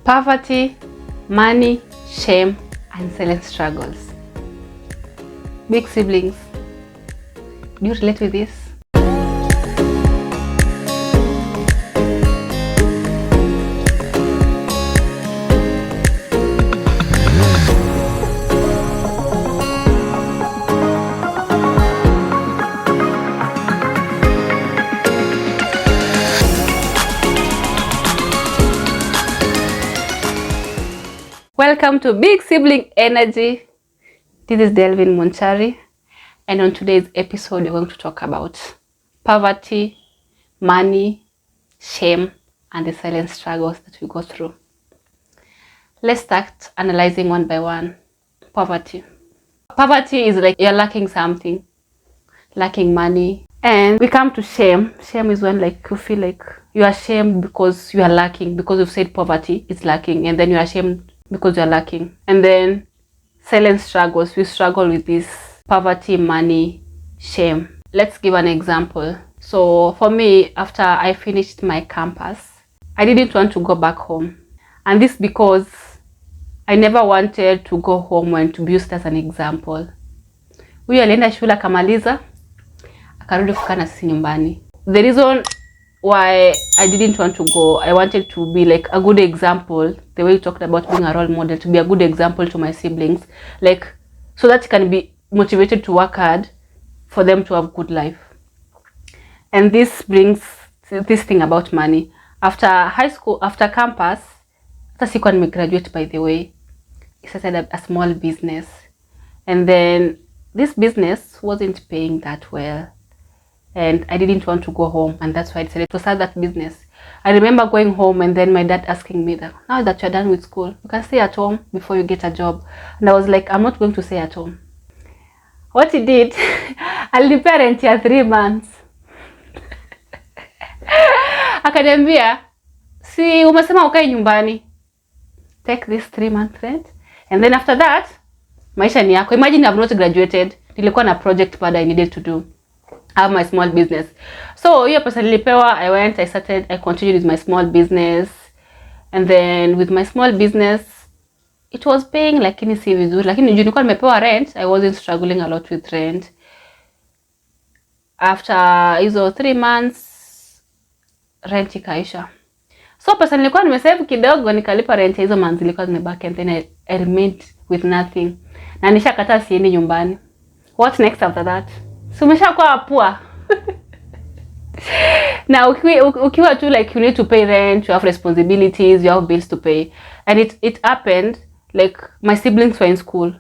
Poverty, money, shame, and silent struggles. Big siblings, do you relate with this? Welcome to Big Sibling Energy. This is Delvin Monchari, and on today's episode we're going to talk about poverty, money, shame, and the silent struggles that we go through. Let's start analyzing one by one. Poverty. Poverty is like you're lacking something, lacking money. And we come to shame. Shame is when like you feel like you are ashamed because you are lacking, because you've said poverty is lacking, and then you're ashamed because you're lacking. And then silent struggles. We struggle with this poverty, money, shame. Let's give an example. So for me, after I finished my campus, I didn't want to go back home. And this because I never wanted to go home and to be used as an example. Huyu alienda shule akamaliza, akarudi kukaa na sisi nyumbani. The reason why I didn't want to go, I wanted to be like a good example, the way you talked about being a role model, to be a good example to my siblings, like so that you can be motivated to work hard for them to have good life. And this brings this thing about money. After high school, after campus, hata sikuwa nimegraduate by the way, I started a small business, and then this business wasn't paying that well. And I didn't want to go home, and that's why I decided to start that business. I remember going home and then my dad asking me that, now that you're done with school, you can stay at home before you get a job. And I was like, I'm not going to stay at home. What he did, alipea rent ya 3 months. Akaniambia, si umesema ukae nyumbani, take this 3-month rent, and then after that, maisha ni yako. Imagine I've not graduated, nilikuwa na project bado I needed to do. I have my small business. So hiyo pesa nilipewa, I continued with my small business. And then with my small business, it was paying lakini si vizuri. Lakini nilikuwa nimepewa rent, I wasn't struggling a lot with rent. After hizo 3 months, rent ikaisha. So pesa nilikuwa nimesave kidogo, nikalipa rent hizo months zilikuwa zimebaki, and then I remained with nothing. Na nishakataa siendi nyumbani. What next after that? So umeshakuwa poor. Now ukiwa tu like you need to pay rent, you have responsibilities, you have bills to pay. And it happened like my siblings were in school.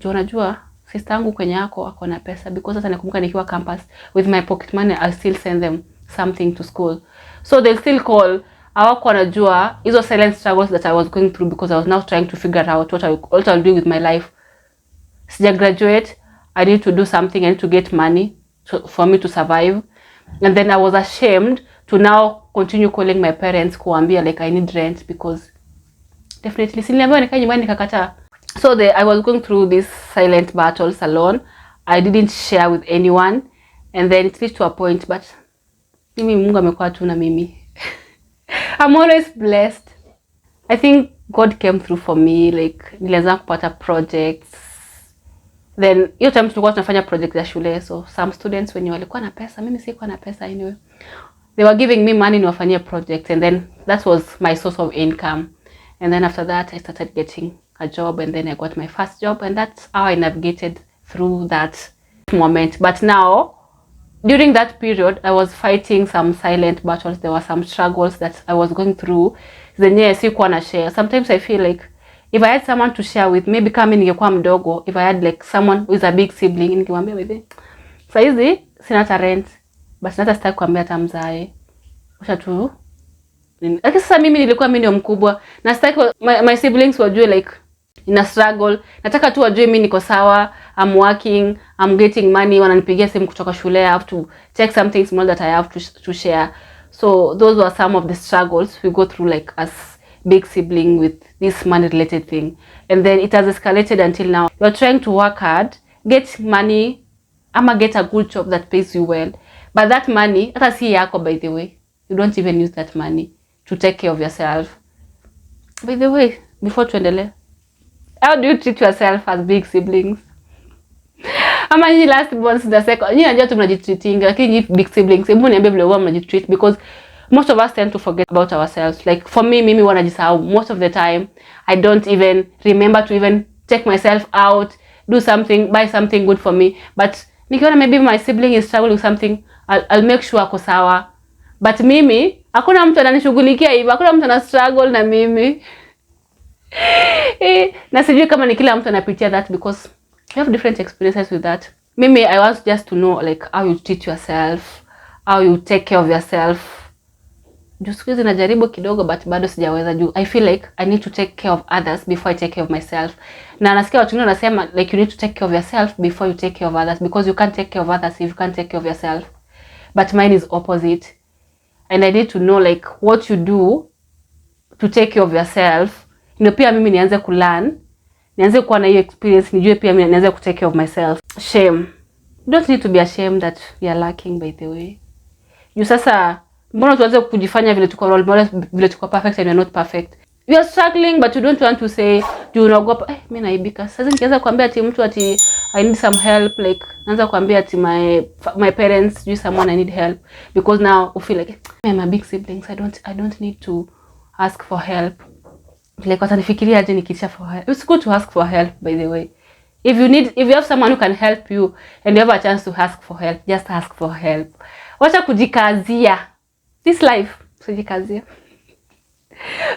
Unajua sister yangu kwenye ako na pesa, because hata nakumbuka nikiwa campus with my pocket money I still send them something to school. So they'll still call. Hawako wanajua hizo silent struggles that I was going through, because I was now trying to figure out what I'll do with my life. Sija graduate, I need to do something, I need to get money for me to survive. And then I was ashamed to now continue calling my parents kuambia like I need rent, because definitely siniambiwa nikae nyumbani nikakata. So I was going through these silent battles alone. I didn't share with anyone, and then it reached to a point, but mimi Mungu amekuwa tu na mimi. I'm always blessed. I think God came through for me, like nilianza kupata projects. Then hiyo time tulikuwa tunafanya project za shule, so some students wenye walikuwa na pesa, mimi sikuwa na pesa anyway, they were giving me money niwafanyie project, and then that was my source of income. And then after that I started getting a job, and then I got my first job, and that's how I navigated through that moment. But now during that period I was fighting some silent battles. There were some struggles that I was going through zenye sikuwa na share. Sometimes I feel like if I had someone to share with, maybe kama ningekuwa mdogo, if I had like someone who is a big sibling, ningemwambia wewe, sasa hizi sina hata rent, but hata sitaki kuambia hata mzae, acha tu. Lakini sasa mimi nilikuwa mimi ndio mkubwa, na sitaki my siblings wajue like ina struggle. Nataka tu wajue mimi niko sawa, I'm working, I'm getting money, wananipigia simu kutoka shule, I have to take something small that I have to share. So those were some of the struggles we go through like as big sibling with this money related thing. And then it has escalated until now. You're trying to work hard, get money, ama get a good job that pays you well. But that money, hata si yako by the way. You don't even use that money to take care of yourself. By the way, before tuendelee, how do you treat yourself as big siblings? Ama nyinyi last born the second. Nyinyi najua tu mnajitreating, lakini nyinyi big siblings, hebu niambie vile huwa mnajitreat, because most of us tend to forget about ourselves. Like for me, mimi huwa najisahau most of the time. I don't even remember to even take myself out, do something, buy something good for me. But nikiona maybe my sibling is struggling with something, I'll make sure ako sawa. But mimi, hakuna mtu ananishughulikia hivyo, hakuna mtu ana struggle na mimi. Na sijui kama ni kila mtu anapitia that, because we have different experiences with that. Mimi, I want just to know like how you treat yourself, how you take care of yourself. Juu siku hizi najaribu kidogo but bado sijaweza juu I feel like I need to take care of others before I take care of myself. Na nasikia watu wengine wanasema like you need to take care of yourself before you take care of others, because you can't take care of others if you can't take care of yourself. But mine is opposite. And I need to know like what you do to take care of yourself. Ndio pia mimi nianze kulearn, nianze kuwa na hiyo experience, nijue pia mimi nianze ku take care of myself. Shame. You don't need to be ashamed that you are lacking, by the way. You sasa mbona tuanze kujifanya vile tuko role models, vile tuko perfect and we are not perfect. You are struggling but you don't want to say, do unaogopa mimi naibika. Sasa nikianza kuambia ati mtu ati I need some help, like naanza kuambia ati my parents, do someone I need help, because now you feel like I'm a big siblings, I don't need to ask for help. Like watanifikiria aje nikitisha for help. It's good to ask for help, by the way. If you have someone who can help you and you have a chance to ask for help, just ask for help. Wacha kujikazia. This life, sijikazia.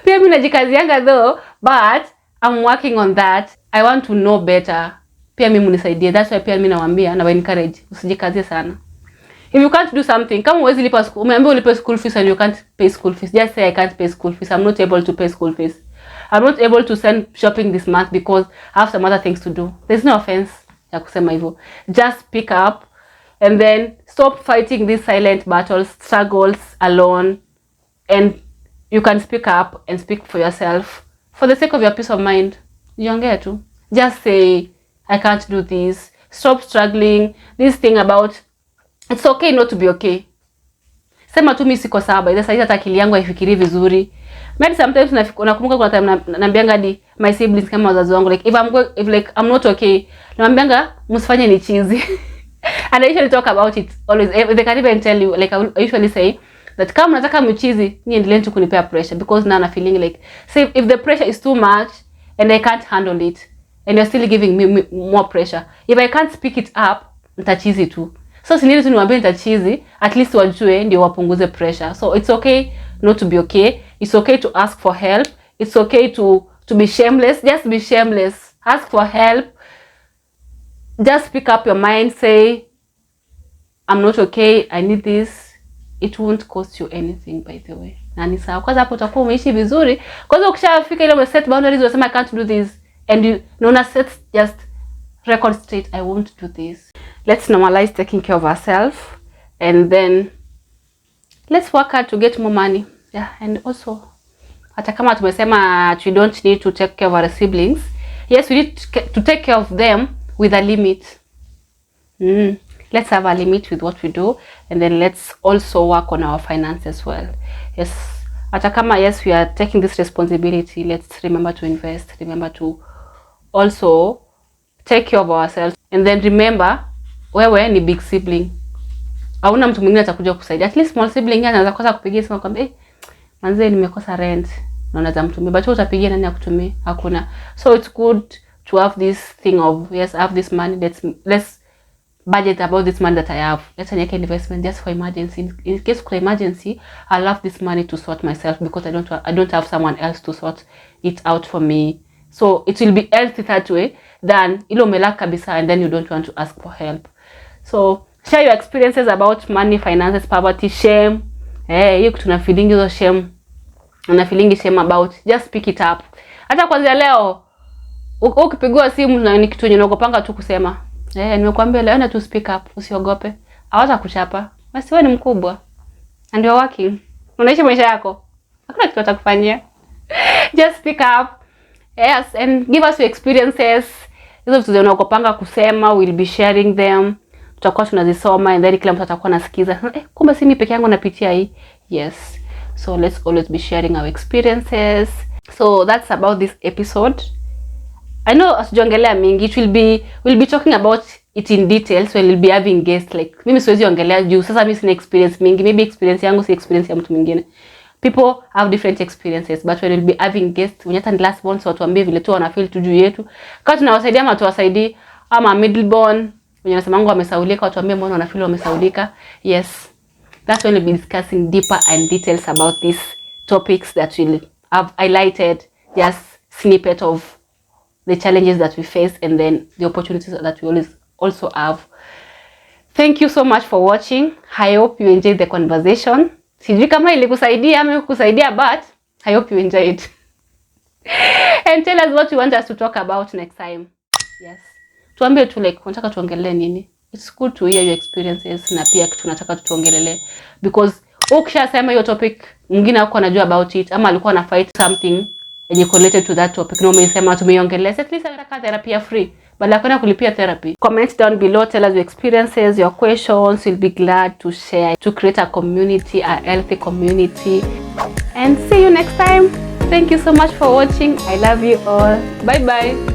Pia mimi najikazianga though, but I'm working on that. I want to know better. Pia mimi unisaidie. That's why pia mimi nawaambia na encourage usijikazie sana. If you can't do something, kama huwezi lipa school, umeambiwa ulipe school fees and you can't pay school fees, just say I can't pay school fees. I'm not able to pay school fees. I'm not able to send shopping this month because I have some other things to do. There's no offense ya kusema hivyo. Just pick up and then stop fighting these silent battles, struggles alone, and you can speak up and speak for yourself for the sake of your peace of mind. Jiongee tu. Just say I can't do this. Stop struggling. This thing about it's okay not to be okay. Sema tu mimi siko sawa. Ile sasa hata akili yangu haifikiri vizuri. Maybe sometimes nakumbuka kuna time naambianga hadi my siblings kama wazazi wangu like if like I'm not okay, naambianga msifanye ni cheesy. And I usually talk about it always. They can even tell you, like I usually say that kama nataka mchizi ni endelee tu kunipea pressure, because now I'm feeling like say if the pressure is too much and I can't handle it and you're still giving me more pressure, if I can't speak it up nitachizi tu. So sinili tu niwaambie nitachizi, at least wajue ndio wapunguze pressure. So it's okay not to be okay. It's okay to ask for help. It's okay to be shameless. Just be shameless. Ask for help. Just pick up your mind, say I'm not okay, I need this. It won't cost you anything, by the way. Na ni sawa. Kwanza hapo utakuwa umeishi vizuri. Kwanza ukishafika ile set boundaries unasema I can't do this, and you know set just record straight, I won't do this. Let's normalize taking care of ourselves, and then let's work hard to get more money. Yeah, and also hata kama tumesema we don't need to take care of our siblings, yes, we need to take care of them with a limit. Let's have a limit with what we do, and then let's also work on our finances well. Yes, hata kama yes we are taking this responsibility, let's remember to invest, remember to also take care of ourselves, and then remember wewe ni big sibling. Hauna mtu mwingine atakuja kusaidia. At least small sibling anaweza kosa kupigia simu kwamba manze nimekosa rent, na unaweza mtumia, but utapigia nani akutumia? Hakuna. So it's good to have this thing of yes, I have this money, let's budget about this money that I have. Let's make an investment just for emergency. In case of emergency, I'll have this money to sort myself, because I don't have someone else to sort it out for me. So it will be healthy that way than ilo umelala kabisa and then you don't want to ask for help. So share your experiences about money, finances, poverty, shame. Hiyo tuna feeling hizo shame. Una feeling shame about, just pick it up. Hata kwanza leo ukipigwa simu na ni kitu unogopanga tu kusema. Nimekuambia leo na to speak up, usiogope. Hawata kuchapa. Basi wewe ni mkubwa. And you're working. Unaishi maisha yako. Hakuna kitu atakufanyia. Just speak up. Yes, and give us your experiences. Hizo vitu unogopanga kusema, we'll be sharing them. Tutakuwa tunazisoma and then kila mtu atakuwa anasikiza. Kumbe si mimi peke yangu napitia hii. Yes. So let's always be sharing our experiences. So that's about this episode. I know asijongelea mingi, we'll be talking about it in detail, so we'll be having guests. Like mimi siwezi ongelea juu sasa mimi sina experience mingi, maybe experience yangu si experience ya mtu mwingine. People have different experiences, but we'll be having guests wenye hata ni last months watuambie vile tu wana feel tu juu yetu. Kama tunawasaidia ama tuwasaidii, ama middleborn wenye nasema wangu wamesaulika watuambie mbona wana feel wamesaulika. Yes, that's when we'll be discussing deeper and details about these topics that we'll have highlighted, just snippet of the challenges that we face and then the opportunities that we always also have. Thank you so much for watching. I hope you enjoyed the conversation. Sijui kama ilikusaidia ama ikukusaidia, but I hope you enjoyed. And tell us what you want us to talk about next time. Yes. Tuambie tu like unataka tuongelee nini. It's good to hear your experiences na pia tunataka tuongelele because ukishasema hiyo topic mwingine hakuwa anajua about it ama alikuwa ana fight something related to that topic. Na umesema tumeiongelea, at least nataka therapy free. Badala kwenda kulipia therapy. Comment down below, tell us your experiences, your questions. We'll be glad to share, to create a community, a healthy community. And see you next time. Thank you so much for watching. I love you all. Bye bye.